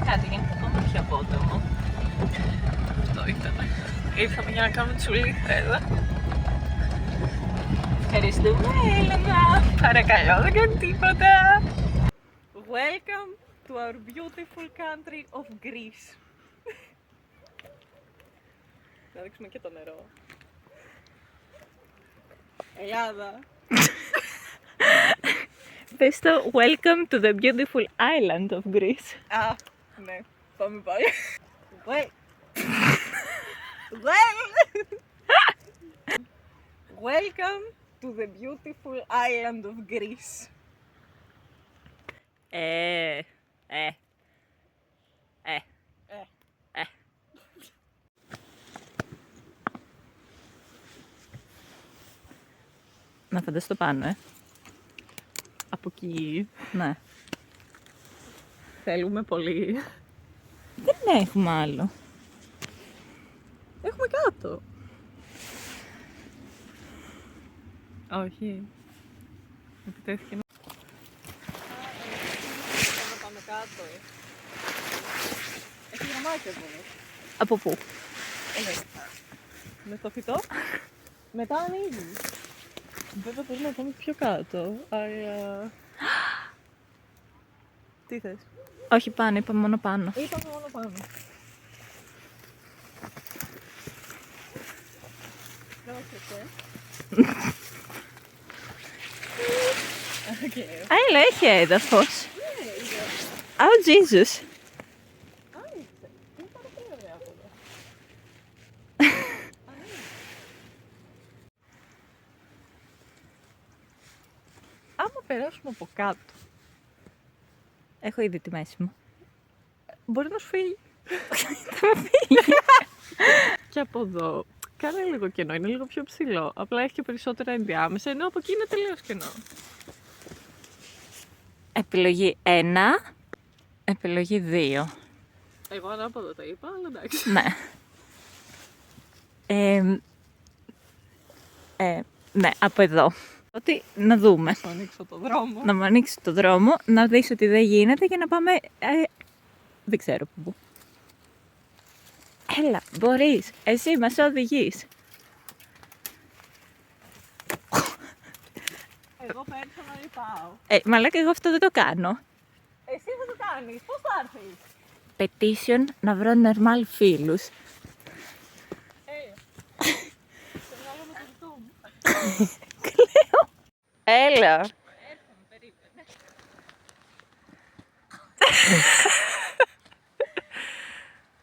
κάτι, γίνεται ακόμα πιο απότομο. Αυτό ήταν. Ήρθαμε για να κάνουμε τσουλίχτα εδώ. Ευχαριστούμε, Έλενα. Παρακαλώ, δεν κάνει τίποτα. Welcome to our beautiful country of Greece. Να δείξουμε και το νερό. Ελλάδα. Πες το welcome to the beautiful island of Greece. Α, ναι. Πάμε πάλι. Welcome to the beautiful island of Greece. Να φανταστώ πάνω, Από εκεί. Ναι. Θέλουμε πολύ. Δεν έχουμε άλλο. Έχουμε κάτω. Όχι. Επιτέθηκε να... να πάμε κάτω, Έχει γραμμάκια μόνο. Από πού? Με το φυτό. Μετά ανοίγει. Βέβαια μπορούμε να πάμε πιο κάτω, αλλά... Τι θες? Όχι πάνω, είπαμε μόνο πάνω. Είπαμε μόνο πάνω. Έλα, έχει έδαφος. Oh, Jesus. Άμα περάσουμε από κάτω, έχω ήδη τη μέση μου. Μπορεί να σου φύγει. Θα μου φύγει. Και από εδώ, κάνε λίγο κενό, είναι λίγο πιο ψηλό. Απλά έχει και περισσότερα ενδιάμεσα, ενώ από εκεί είναι τελείως κενό. Επιλογή 1, επιλογή 2. Εγώ ανάποδα τα είπα, αλλά εντάξει. Ναι. Ναι, από εδώ. Ότι να δούμε. Να ανοίξω το δρόμο. Να μου ανοίξει το δρόμο, να δεις ότι δεν γίνεται και να πάμε... δεν ξέρω πού. Έλα, μπορείς. Εσύ μας οδηγείς. Εγώ πέρσι να πάω. Μαλάκα, εγώ αυτό δεν το κάνω. Εσύ δεν το κάνεις. Πώς θα έρθεις? Petition να βρω normal φίλους. Σε βγάλω με το δικό μου. Κλαίω. Έλα. Έρχομαι, περίμενε.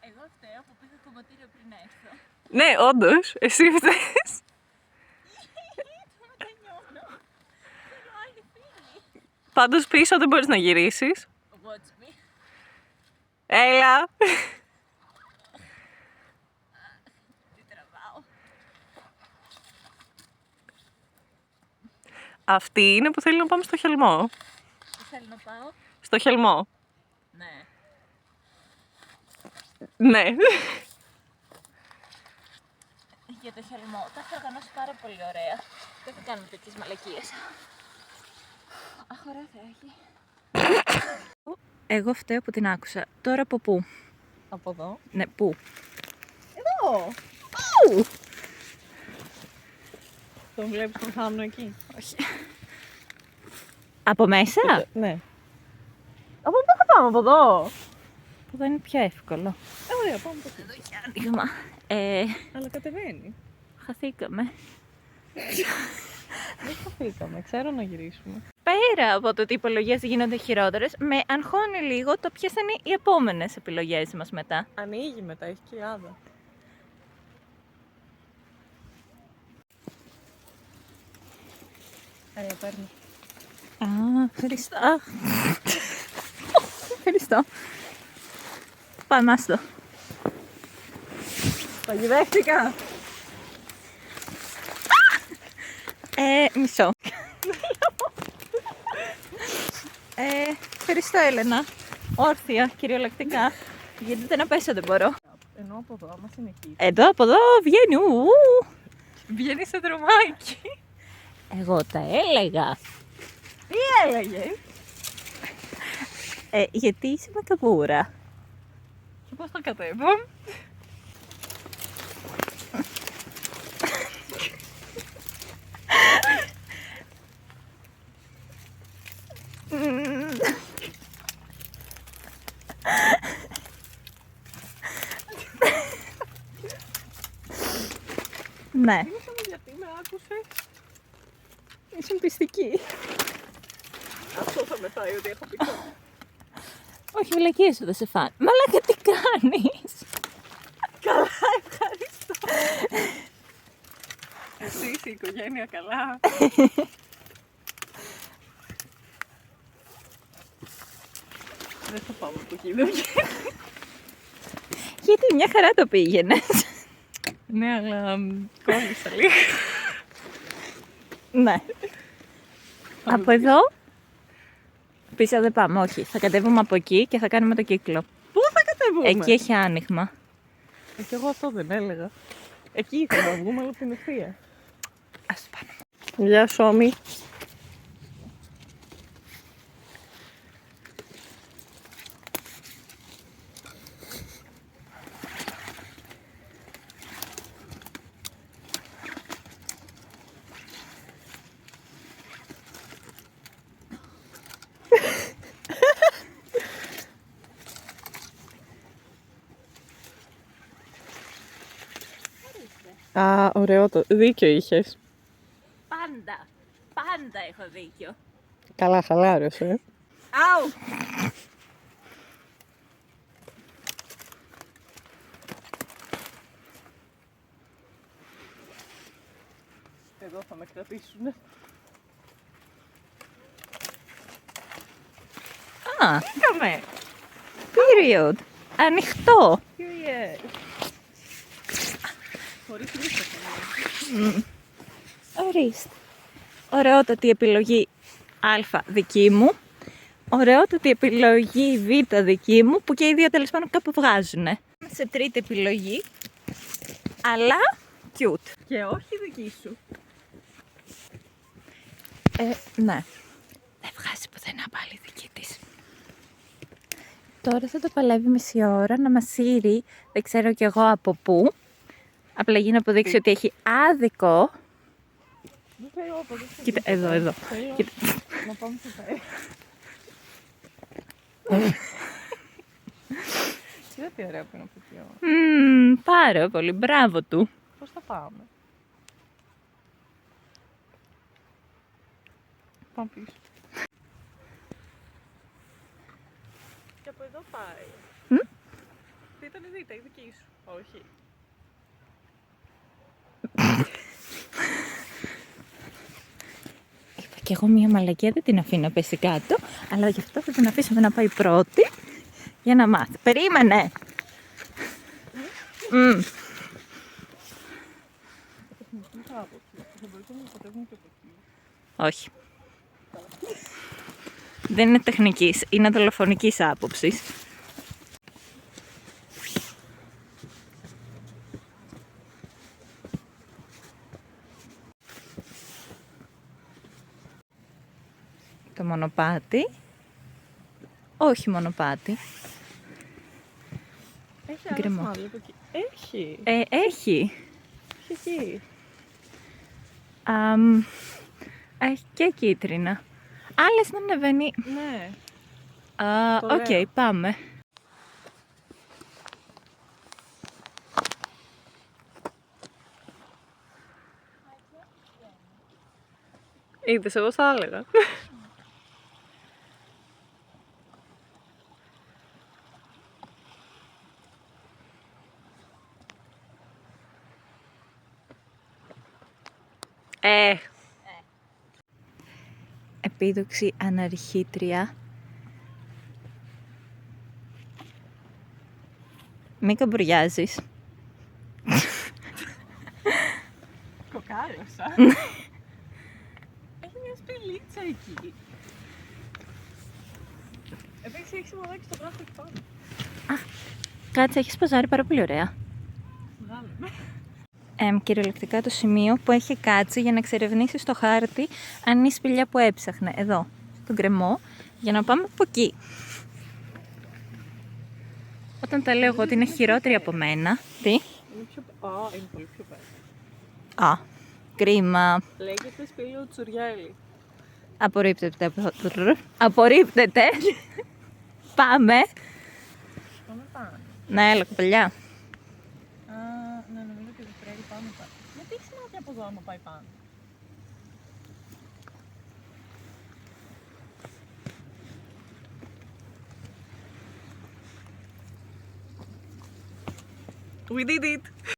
Εγώ φταίω που πήγα κομματήριο πριν έρθω. Ναι, όντως. Εσύ φταίς. Πάντως πίσω δεν μπορείς να γυρίσεις. Watch me. Έλα. Τι τραβάω. Αυτή είναι που θέλει να πάμε στο Χελμό. Πού θέλει να πάω? Στο Χελμό. Ναι. Ναι. Για το Χελμό. Τα έχω οργανώσει πάρα πολύ ωραία. Δεν θα κάνουμε τέτοιες μαλακίες. Αχ, ωραία θα έχει. Εγώ φταίω που την άκουσα. Τώρα από πού? Από εδώ. Ναι, πού? Εδώ. Πού? Τον βλέπεις τον χάμνο εκεί? Όχι. Από μέσα? Ναι. Από πού θα πάμε? Από εδώ. Που δεν είναι πιο εύκολο. Ωραία, πάμε από εδώ. Εδώ έχει άνοιγμα. Αλλά κατεβαίνει. Χαθήκαμε. Δεν χαθήκαμε, ξέρω να γυρίσουμε. Πέρα από το ότι οι υπολογίες γίνονται χειρότερες, με αγχώνει λίγο το ποιες θα είναι οι επόμενες επιλογές μας μετά. Ανοίγει μετά, έχει κοιλάδα. Έλα, παίρνω. Α, ευχαριστώ. Ευχαριστώ. Πάμε, άστο. Παγιδεύτηκα. Μισό. Ευχαριστώ, Έλενα. Όρθια, κυριολεκτικά. Γιατί δεν να πέσω, δεν μπορώ. Ενώ από εδώ, άμα συνεχίσει. Εδώ, από εδώ βγαίνει. Βγαίνει σε δρομάκι. Εγώ τα έλεγα. Τι έλεγες? Γιατί είσαι με καβούρα. Και πώς το κατέβω? Ναι. Γιατί με άκουσες? Ήσουν πιστική. Αυτό θα μετάει ότι έχω πει κάτι. Όχι, βλακίες σου δεν σε φάνε. Μαλάκα, τι κάνεις? Καλά, ευχαριστώ. Εσύ είσαι η οικογένεια καλά. Δεν θα πάω από εκεί, δεν βγαίνει. Γιατί μια χαρά το πήγαινες. Ναι, αλλά κόλλησα λίγο. Ναι. Από εδώ πίσω δεν πάμε, όχι. Θα κατέβουμε από εκεί και θα κάνουμε το κύκλο. Πού θα κατεβούμε? Εκεί έχει άνοιγμα. Και εγώ αυτό δεν έλεγα. Εκεί θα βγούμε, αλλά από την ευθεία. Ας πάμε. Γεια σου, Όμη. Α, ωραίο το. Δίκιο είχες. Πάντα έχω δίκιο. Καλά, χαλάρωσε. Αου! Εδώ θα με κρατήσουνε. Α, Κάμε. period. Ανοιχτό. Κύριε. Χωρίς λίστα θα Ορίστε. Ωραιότατη επιλογή Α δική μου. Ωραιότατη επιλογή Β δική μου, που και οι δύο τέλος πάντων κάπου βγάζουνε. Σε τρίτη επιλογή, αλλά cute. Και όχι δική σου. Ναι. Δεν βγάζει πουθενά πάλι δική της. Τώρα θα το παλεύει μισή ώρα να μασείρει, δεν ξέρω κι εγώ από πού. Απλά για να αποδείξει ότι έχει άδικο. Δεν θέλω από εδώ. Κοίτα, εδώ. Θέλω Κοίτα. να πάμε στο πέρα. Κοίτα τι ωραία που είναι από εκεί. Πάρα πολύ, μπράβο του. Πώς θα πάμε? Πάμε πίσω. Και από εδώ πάει. Τι ήταν η δίτα, η δική σου? Όχι. Είπα κι εγώ μια μαλακία, δεν την αφήνω να πέσει κάτω, αλλά γι' αυτό θα την αφήσουμε να πάει πρώτη για να μάθει. Περίμενε! Τεχνική άποψη. Θα μπορούσαμε να κατέβουμε και από εκεί. Όχι. Δεν είναι τεχνικής, είναι δολοφονικής άποψης. Το μονοπάτι. Όχι μονοπάτι. Έχει άλλο Γκρεμό. σημάδι από εκεί. Έχει. Έχει. Έχει εκεί. Έχει και κίτρινα. Άλλες να ανεβαίνει. Ναι. Οκ, πάμε. Είδες, εγώ θα έλεγα. Επίδοξη αναρχήτρια. Μην καμπουριάζεις. Κοκάλωσα. Έχει μια σπηλίτσα εκεί. Επίσης έχει σημαδάκι στο βράχο εκεί πάνω. Κάτσε, έχεις ποζάρει πάρα πολύ ωραία. Βγάλε. Κυριολεκτικά το σημείο που έχει κάτσει για να εξερευνήσει στο χάρτη αν είναι η σπηλιά που έψαχνε. Εδώ, στον γκρεμό, για να πάμε από εκεί. Όταν τα λέω εγώ ότι είναι χειρότερη από μένα. Τι? Είναι είναι πολύ πιο πέρα. Α, κρίμα. Λέγεται Σπήλαιο Τσουριέλη. Απορρίπτεται. Απορρίπτεται. Πάμε. Πάμε πάνω. Ναι, έλα κοπελιά. Ναι, νομίζω ότι πρέπει πάμε πάνω. Γιατί έχει σημασία από εδώ άμα πάει πάνω. We did it!